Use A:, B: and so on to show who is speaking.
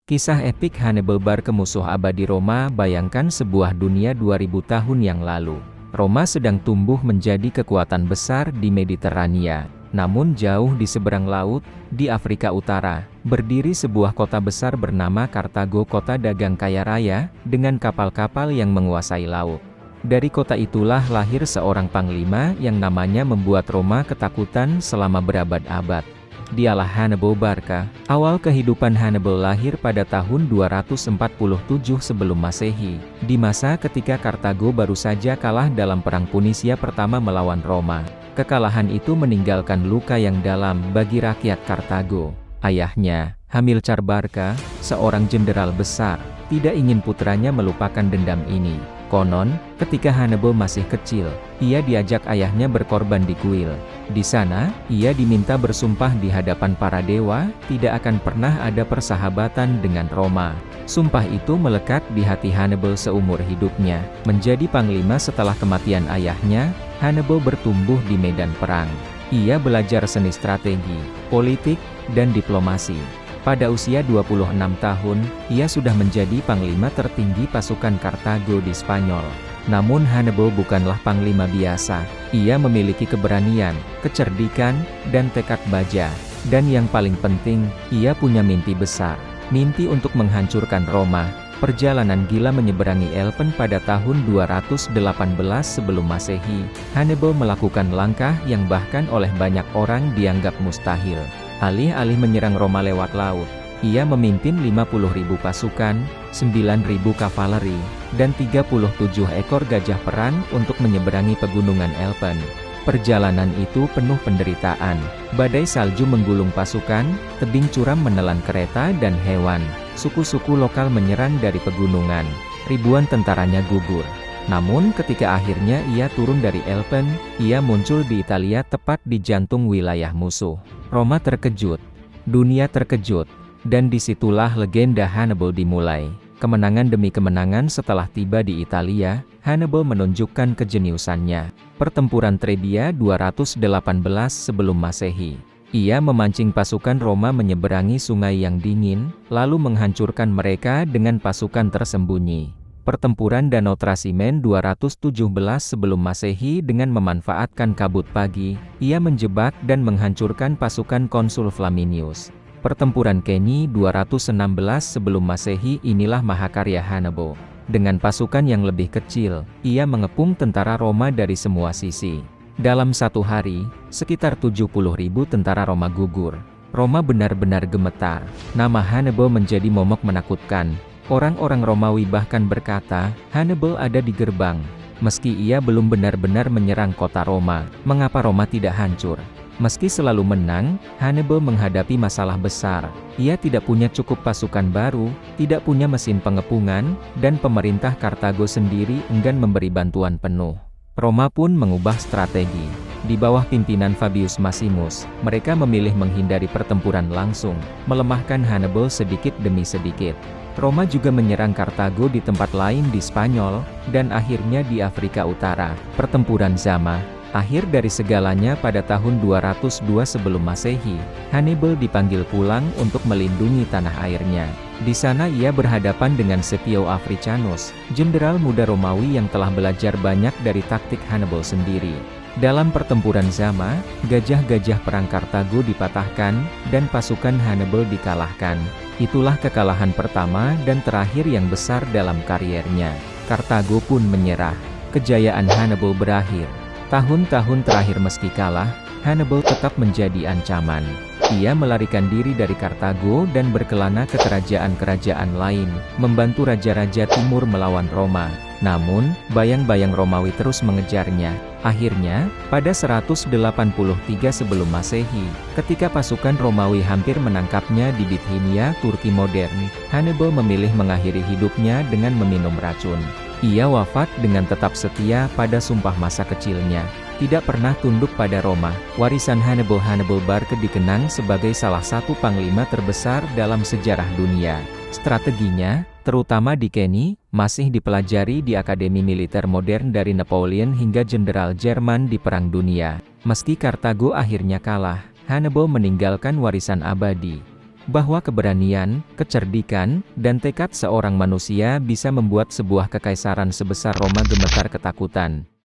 A: Kisah epik Hannibal Barca, musuh abadi Roma. Bayangkan sebuah dunia 2000 tahun yang lalu. Roma sedang tumbuh menjadi kekuatan besar di Mediterania. Namun jauh di seberang laut, di Afrika Utara, berdiri sebuah kota besar bernama Kartago, kota dagang kaya raya, dengan kapal-kapal yang menguasai laut. Dari kota itulah lahir seorang panglima yang namanya membuat Roma ketakutan selama berabad-abad. Dialah Hannibal Barca. Awal kehidupan Hannibal lahir pada tahun 247 sebelum Masehi, di masa ketika Kartago baru saja kalah dalam Perang Punisia pertama melawan Roma. Kekalahan itu meninggalkan luka yang dalam bagi rakyat Kartago. Ayahnya, Hamilcar Barca, seorang jenderal besar, tidak ingin putranya melupakan dendam ini. Konon, ketika Hannibal masih kecil, ia diajak ayahnya berkorban di kuil. Di sana, ia diminta bersumpah di hadapan para dewa, tidak akan pernah ada persahabatan dengan Roma. Sumpah itu melekat di hati Hannibal seumur hidupnya. Menjadi panglima setelah kematian ayahnya, Hannibal bertumbuh di medan perang. Ia belajar seni strategi, politik, dan diplomasi. Pada usia 26 tahun, ia sudah menjadi panglima tertinggi pasukan Kartago di Spanyol. Namun Hannibal bukanlah panglima biasa. Ia memiliki keberanian, kecerdikan, dan tekad baja. Dan yang paling penting, ia punya mimpi besar. Mimpi untuk menghancurkan Roma. Perjalanan gila menyeberangi Alpen pada tahun 218 sebelum Masehi, Hannibal melakukan langkah yang bahkan oleh banyak orang dianggap mustahil. Alih-alih menyerang Roma lewat laut, ia memimpin 50.000 pasukan, 9.000 kavaleri, dan 37 ekor gajah perang untuk menyeberangi pegunungan Alpen. Perjalanan itu penuh penderitaan. Badai salju menggulung pasukan, tebing curam menelan kereta dan hewan. Suku-suku lokal menyerang dari pegunungan. Ribuan tentaranya gugur. Namun ketika akhirnya ia turun dari Alpen, ia muncul di Italia tepat di jantung wilayah musuh. Roma terkejut, dunia terkejut, dan disitulah legenda Hannibal dimulai. Kemenangan demi kemenangan setelah tiba di Italia, Hannibal menunjukkan kejeniusannya. Pertempuran Trebia 218 sebelum Masehi. Ia memancing pasukan Roma menyeberangi sungai yang dingin, lalu menghancurkan mereka dengan pasukan tersembunyi. Pertempuran Danau Trasimen 217 sebelum Masehi, dengan memanfaatkan kabut pagi, ia menjebak dan menghancurkan pasukan Konsul Flaminius. Pertempuran Keni 216 sebelum Masehi, inilah mahakarya Hannibal. Dengan pasukan yang lebih kecil, ia mengepung tentara Roma dari semua sisi. Dalam satu hari, sekitar 70.000 tentara Roma gugur. Roma benar-benar gemetar. Nama Hannibal menjadi momok menakutkan. Orang-orang Romawi bahkan berkata, Hannibal ada di gerbang. Meski ia belum benar-benar menyerang kota Roma, mengapa Roma tidak hancur? Meski selalu menang, Hannibal menghadapi masalah besar. Ia tidak punya cukup pasukan baru, tidak punya mesin pengepungan, dan pemerintah Kartago sendiri enggan memberi bantuan penuh. Roma pun mengubah strategi. Di bawah pimpinan Fabius Maximus, mereka memilih menghindari pertempuran langsung, melemahkan Hannibal sedikit demi sedikit. Roma juga menyerang Kartago di tempat lain di Spanyol, dan akhirnya di Afrika Utara. Pertempuran Zama, akhir dari segalanya pada tahun 202 sebelum Masehi, Hannibal dipanggil pulang untuk melindungi tanah airnya. Di sana ia berhadapan dengan Scipio Africanus, jenderal muda Romawi yang telah belajar banyak dari taktik Hannibal sendiri. Dalam pertempuran Zama, gajah-gajah perang Kartago dipatahkan, dan pasukan Hannibal dikalahkan. Itulah kekalahan pertama dan terakhir yang besar dalam kariernya. Kartago pun menyerah. Kejayaan Hannibal berakhir. Tahun-tahun terakhir meski kalah, Hannibal tetap menjadi ancaman. Ia melarikan diri dari Kartago dan berkelana ke kerajaan-kerajaan lain, membantu raja-raja timur melawan Roma. Namun, bayang-bayang Romawi terus mengejarnya. Akhirnya, pada 183 sebelum Masehi, ketika pasukan Romawi hampir menangkapnya di Bithynia, Turki modern, Hannibal memilih mengakhiri hidupnya dengan meminum racun. Ia wafat dengan tetap setia pada sumpah masa kecilnya. Tidak pernah tunduk pada Roma. Warisan Hannibal Barca dikenang sebagai salah satu panglima terbesar dalam sejarah dunia. Strateginya, terutama di Keni, masih dipelajari di Akademi Militer Modern dari Napoleon hingga Jenderal Jerman di Perang Dunia. Meski Kartago akhirnya kalah, Hannibal meninggalkan warisan abadi. bahwa keberanian, kecerdikan, dan tekad seorang manusia bisa membuat sebuah kekaisaran sebesar Roma gemetar ketakutan.